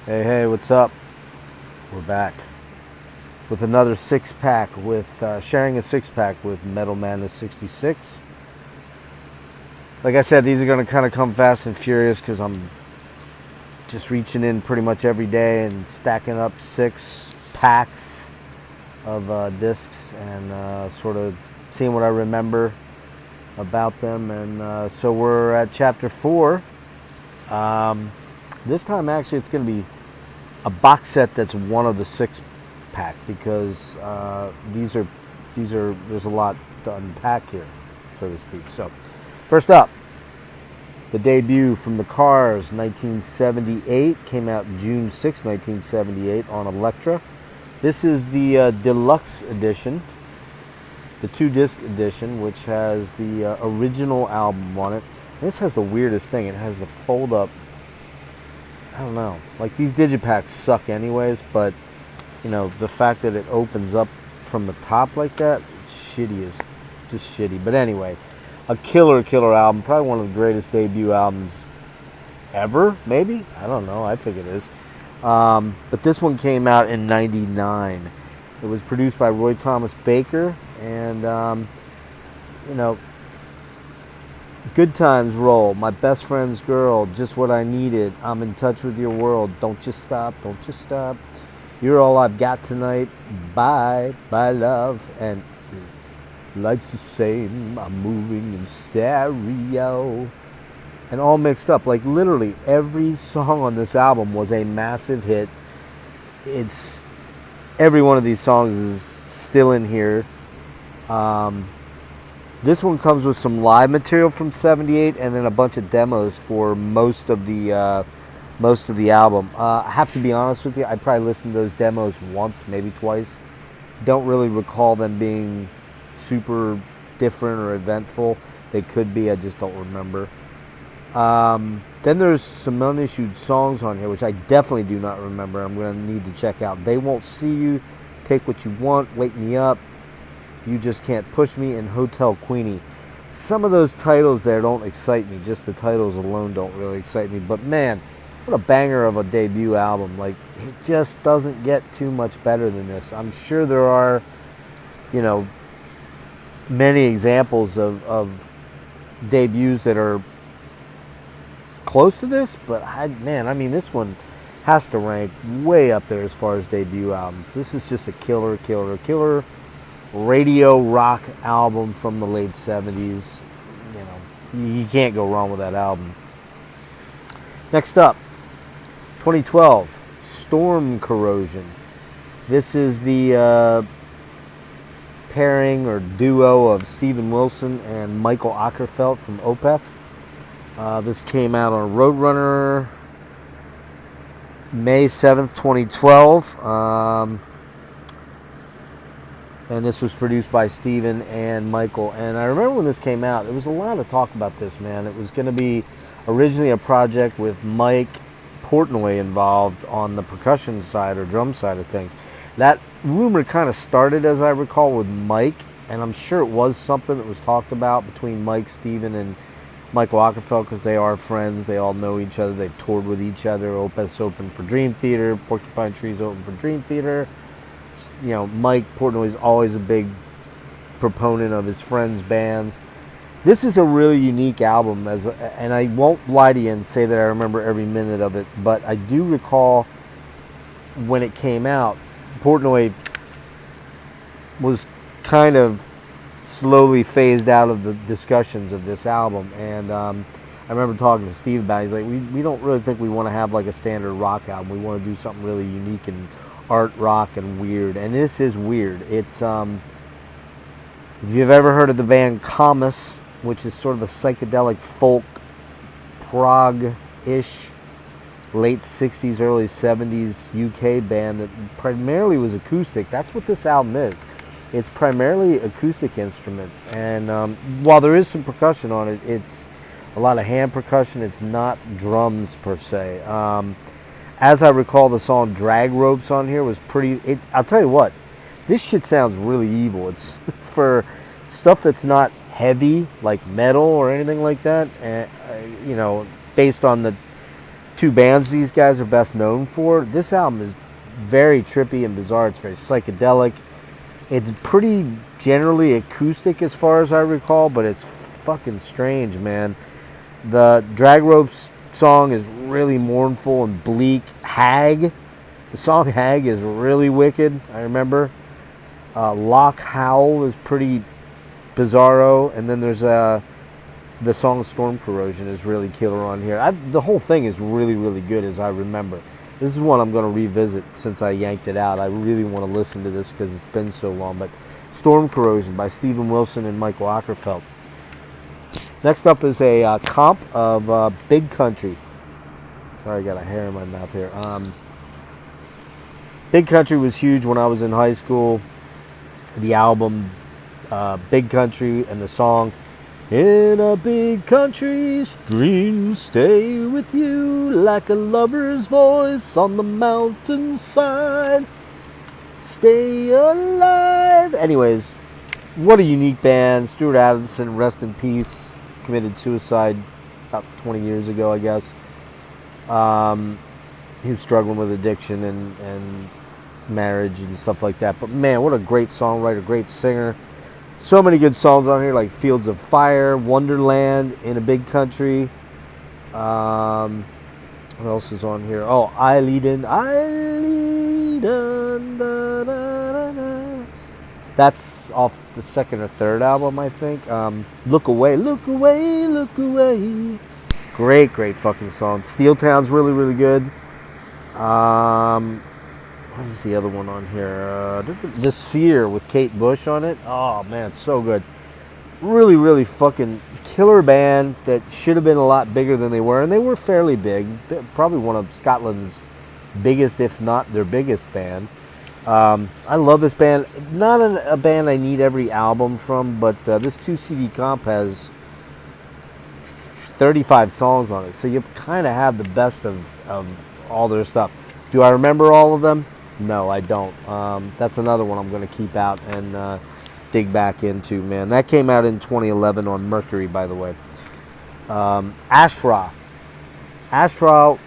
Hey, what's up? We're back with another six-pack sharing a six-pack with Metalmadness66. Like I said, these are going to kind of come fast and furious because I'm just reaching in pretty much every day and stacking up 6 packs of discs and sort of seeing what I remember about them. And so we're at chapter 4. This time, actually, it's going to be a box set that's one of the 6-pack because there's a lot to unpack here, so to speak. So, first up, the debut from the Cars, 1978, came out June 6, 1978, on Elektra. This is the Deluxe edition, the 2-disc edition, which has the original album on it. And this has the weirdest thing. It has the fold-up. I don't know. Like, these digipacks suck anyways, but, you know, the fact that it opens up from the top like that, it's shitty as just shitty. But anyway, a killer album. Probably one of the greatest debut albums ever, maybe? I don't know. I think it is. But this one came out in 99. It was produced by Roy Thomas Baker, and, you know, Good Times roll, My Best Friend's Girl, Just What I Needed, I'm in Touch with Your World, Don't Just Stop, You're All I've Got Tonight, Bye, Love, and Life's the Same, I'm Moving in Stereo, and all mixed up. Like, literally every song on this album was a massive hit. Every one of these songs is still in here. This one comes with some live material from '78, and then a bunch of demos for most of the album. I have to be honest with you, I probably listened to those demos once, maybe twice. Don't really recall them being super different or eventful. They could be, I just don't remember. Then there's some unissued songs on here, which I definitely do not remember. I'm going to need to check out. They Won't See You, Take What You Want, Wake Me Up, You Just Can't Push Me, and Hotel Queenie. Some of those titles there don't excite me. Just the titles alone don't really excite me. But man, what a banger of a debut album. Like, it just doesn't get too much better than this. I'm sure there are, you know, many examples of debuts that are close to this. But, I mean, this one has to rank way up there as far as debut albums. This is just a killer radio rock album from the late 70s. You know, you can't go wrong with that album. Next up, 2012, Storm Corrosion. This is the pairing or duo of Steven Wilson and Michael Ockerfeldt from Opeth. This came out on Roadrunner May 7th, 2012. And this was produced by Steven and Michael. And I remember when this came out, there was a lot of talk about this, man. It was going to be originally a project with Mike Portnoy involved on the percussion side or drum side of things. That rumor kind of started, as I recall, with Mike. And I'm sure it was something that was talked about between Mike, Steven, and Michael Ockerfeldt, because they are friends. They all know each other. They've toured with each other. Opeth's open for Dream Theater. Porcupine Tree's open for Dream Theater. You know, Mike Portnoy is always a big proponent of his friends' bands. This is a really unique album, and I won't lie to you and say that I remember every minute of it, but I do recall when it came out, Portnoy was kind of slowly phased out of the discussions of this album, and I remember talking to Steve about it. He's like, we don't really think we want to have like a standard rock album. We want to do something really unique and art rock and weird, and this is weird. It's if you've ever heard of the band Comus, which is sort of a psychedelic folk prog-ish late 60s early 70s UK band that primarily was acoustic, that's what this album is. It's primarily acoustic instruments, and while there is some percussion on it, it's a lot of hand percussion. It's not drums per se. As I recall, the song Drag Ropes on here was pretty... I'll tell you what, this shit sounds really evil. It's for stuff that's not heavy, like metal or anything like that, you know, based on the two bands these guys are best known for. This album is very trippy and bizarre. It's very psychedelic. It's pretty generally acoustic as far as I recall, but it's fucking strange, man. The Drag Ropes song is really mournful and bleak. Hag, the song Hag is really wicked, I remember. Lock Howl is pretty bizarro, and then there's the song Storm Corrosion is really killer on here. The whole thing is really, really good as I remember. This is one I'm going to revisit since I yanked it out. I really want to listen to this because it's been so long. But Storm Corrosion by Steven Wilson and Michael Ockerfeldt. Next up is a comp of Big Country. Sorry, I got a hair in my mouth here. Big Country was huge when I was in high school. The album Big Country and the song In a big country's dreams stay with you like a lover's voice on the mountainside. Stay alive. Anyways, what a unique band. Stuart Addison, rest in peace, committed suicide about 20 years ago, I guess. He was struggling with addiction and marriage and stuff like that. But man, what a great songwriter, great singer. So many good songs on here, like Fields of Fire, Wonderland, In a Big Country. What else is on here? Oh, Eiliden. Da, da, da. That's off the second or third album, I think. Look Away, Look Away, Look Away. Great, great fucking song. Steel Town's really, really good. What is the other one on here? The Seer with Kate Bush on it. Oh, man, so good. Really, really fucking killer band that should have been a lot bigger than they were. And they were fairly big. They're probably one of Scotland's biggest, if not their biggest band. I love this band. Not a band I need every album from, but this 2 CD comp has 35 songs on it. So you kind of have the best of all their stuff. Do I remember all of them? No, I don't. That's another one I'm going to keep out and dig back into, man. That came out in 2011 on Mercury, by the way. Ashra. Ashra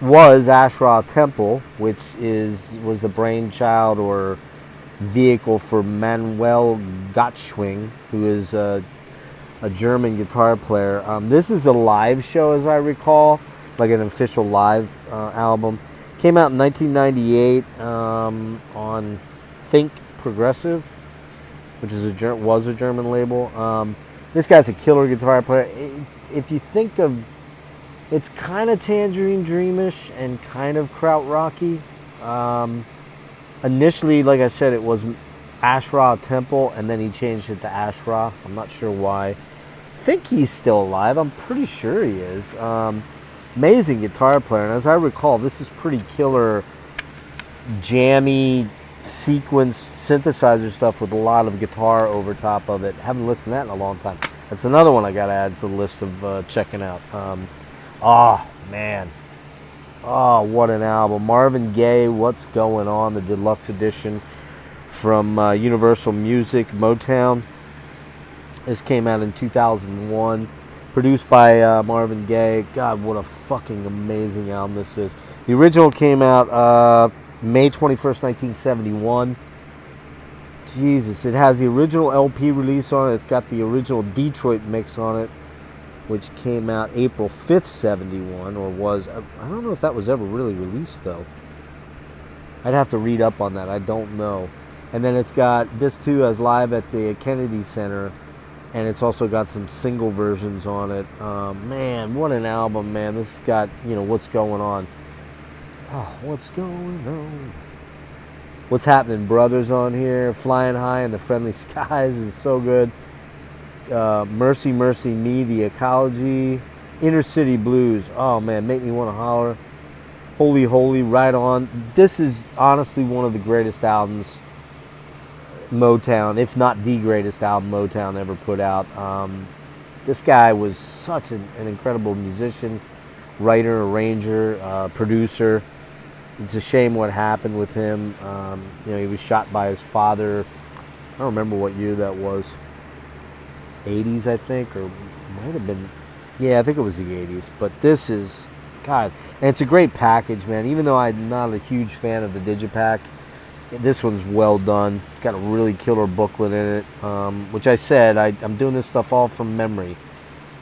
was Ashra Temple, which was the brainchild or vehicle for Manuel Gottschwing, who is a German guitar player. This is a live show, as I recall, like an official live album. Came out in 1998 on Think Progressive, which is was a German label. This guy's a killer guitar player. If you think of, it's kind of Tangerine Dreamish and kind of Krautrocky. Initially, like I said, it was Ashra Temple, and then he changed it to Ashra. I'm not sure why. I think he's still alive. I'm pretty sure he is. Amazing guitar player, and as I recall, this is pretty killer, jammy, sequenced synthesizer stuff with a lot of guitar over top of it. Haven't listened to that in a long time. That's another one I got to add to the list of checking out. Man. Oh, what an album. Marvin Gaye, What's Going On, the deluxe edition from Universal Music, Motown. This came out in 2001. Produced by Marvin Gaye. God, what a fucking amazing album this is. The original came out May 21st, 1971. Jesus, it has the original LP release on it. It's got the original Detroit mix on it, which came out April 5th, 71, or was. I don't know if that was ever really released, though. I'd have to read up on that. I don't know. And then it's got, this too has live at the Kennedy Center. And it's also got some single versions on it. Man, what an album, man. This has got, What's Going On. Oh, what's going on? What's Happening, Brothers on here. Flying High in the Friendly Skies is so good. Mercy, Mercy Me, The Ecology. Inner City Blues. Oh, man, Make Me Want to Holler. Holy, Holy, Right On. This is honestly one of the greatest albums Motown, if not the greatest album Motown ever put out. This guy was such an incredible musician, writer, arranger, producer. It's a shame what happened with him. He was shot by his father. I don't remember what year that was. 80s, I think, or might have been. Yeah, I think it was the 80s. But this is God, and it's a great package, man. Even though I'm not a huge fan of the Digipack, this one's well done. It's got a really killer booklet in it, which I said, I'm doing this stuff all from memory.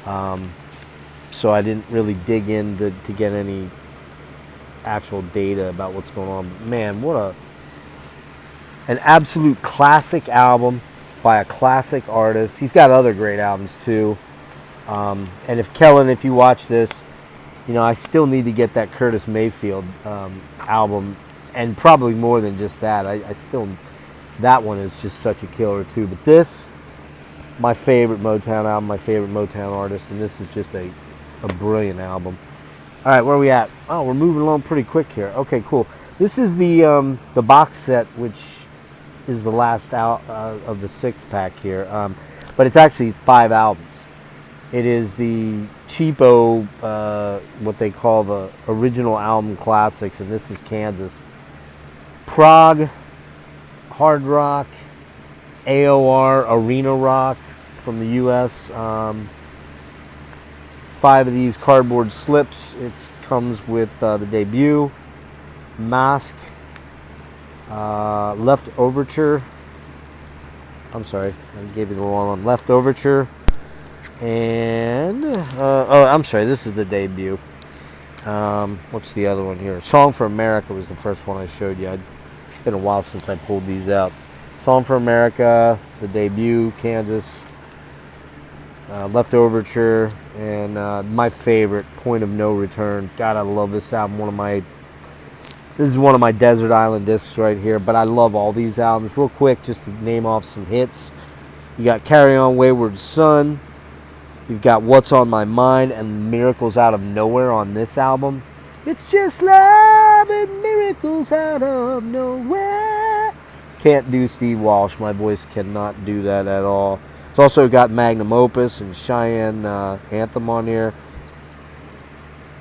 So I didn't really dig in to get any actual data about what's going on. But man, what an absolute classic album by a classic artist. He's got other great albums too. And if Kellen, if you watch this, you know, I still need to get that Curtis Mayfield album, and probably more than just that. I still, that one is just such a killer too. But this, my favorite Motown album, my favorite Motown artist, and this is just a brilliant album. All right, where are we at? Oh, we're moving along pretty quick here. Okay, cool. This is the box set, which is the last out of the 6-pack here, but it's actually 5 albums. It is the cheapo, what they call the original album classics, and this is Kansas. Prog, hard rock, AOR, arena rock from the U.S. 5 of these cardboard slips. It comes with the debut, Masque, Leftoverture. I'm sorry, I gave you the wrong one. Leftoverture, and oh, I'm sorry, this is the debut. What's the other one here? Song for America was the first one I showed you. It's been a while since I pulled these out. Song for America, the debut, Kansas, Leftoverture, and my favorite, Point of No Return. God, I love this album. This is one of my Desert Island discs right here, but I love all these albums. Real quick, just to name off some hits. You got Carry On Wayward Son. You've got What's on My Mind and Miracles Out of Nowhere on this album. It's just love and miracles out of nowhere. Can't do Steve Walsh. My voice cannot do that at all. It's also got Magnum Opus and Cheyenne Anthem on here.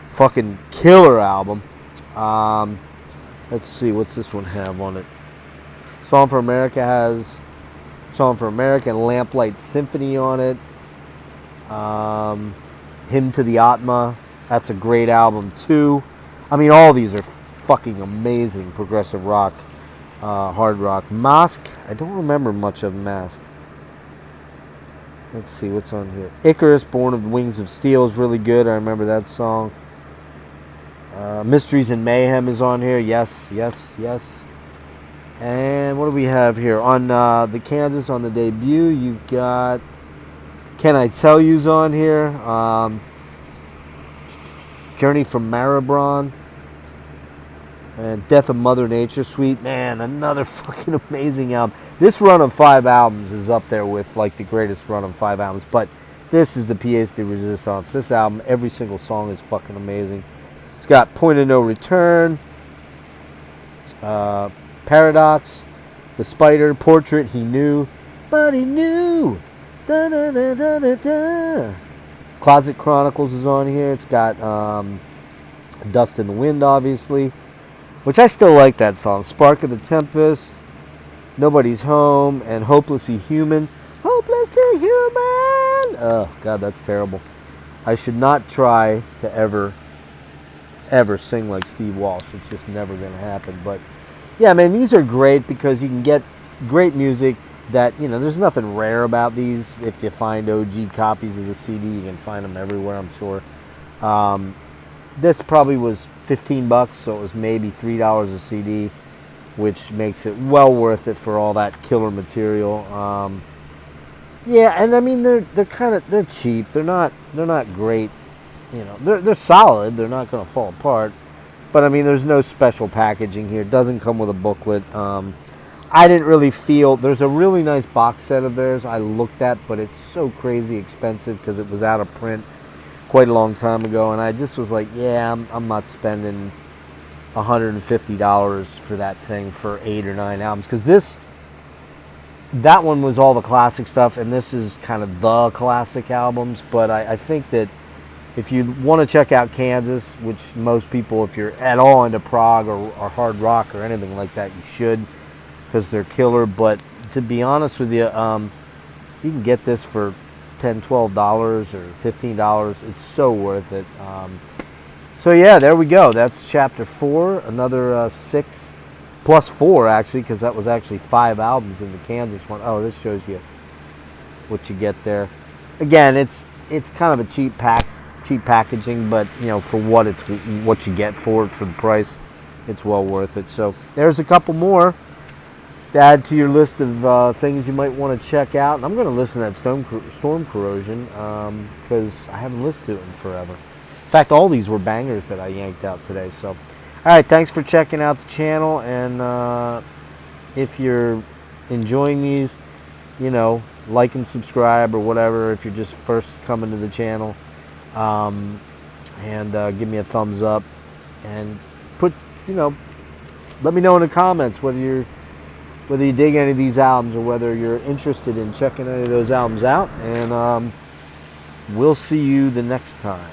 Fucking killer album. Let's see, what's this one have on it? Song for America has Song for America and Lamplight Symphony on it. Hymn to the Atma. That's a great album too. I mean, all these are fucking amazing progressive rock, hard rock. Masque, I don't remember much of Masque. Let's see what's on here. Icarus, Born of Wings of Steel is really good. I remember that song. Mysteries and Mayhem is on here. Yes, yes, yes. And what do we have here? On the Kansas, on the debut, you've got Can I Tell You's on here. Journey from Maribron. And Death of Mother Nature Suite. Man, another fucking amazing album. This run of 5 albums is up there with like the greatest run of 5 albums. But this is the pièce de résistance. This album, every single song is fucking amazing. It's got Point of No Return, Paradox, The Spider, Portrait, He Knew, But He Knew. Da, da, da, da, da, da. Closet Chronicles is on here. It's got Dust in the Wind, obviously, which I still like that song. Spark of the Tempest, Nobody's Home, and Hopelessly Human. Hopelessly Human! Oh, God, that's terrible. I should not try to ever sing like Steve Walsh. It's just never going to happen. But, yeah, man, these are great because you can get great music that, you know, there's nothing rare about these. If you find OG copies of the CD, you can find them everywhere, I'm sure. This probably was $15, so it was maybe $3 a CD, which makes it well worth it for all that killer material. Yeah, and I mean they're cheap. They're not great. You know, they're solid. They're not going to fall apart. But I mean, there's no special packaging here. It doesn't come with a booklet. I didn't really feel, there's a really nice box set of theirs I looked at, but it's so crazy expensive because it was out of print quite a long time ago, and I just was like, yeah, I'm not spending $150 for that thing for 8 or 9 albums, because that one was all the classic stuff, and this is kind of the classic albums. But I think that if you want to check out Kansas, which most people, if you're at all into prog or hard rock or anything like that, you should, because they're killer. But to be honest with you, you can get this for $10, $12 or $15. It's so worth it. So yeah, there we go. That's chapter 4. Another 6 plus 4 actually, because that was actually 5 albums in the Kansas one. Oh, this shows you what you get there. Again, it's kind of a cheap packaging, but you know, for what you get for it, for the price, it's well worth it. So there's a couple more to add to your list of things you might want to check out. And I'm going to listen to that Storm Corrosion because I haven't listened to it in forever. In fact, all these were bangers that I yanked out today. So, all right, thanks for checking out the channel. And if you're enjoying these, you know, like and subscribe or whatever if you're just first coming to the channel. And give me a thumbs up. And let me know in the comments whether you dig any of these albums or whether you're interested in checking any of those albums out. And we'll see you the next time.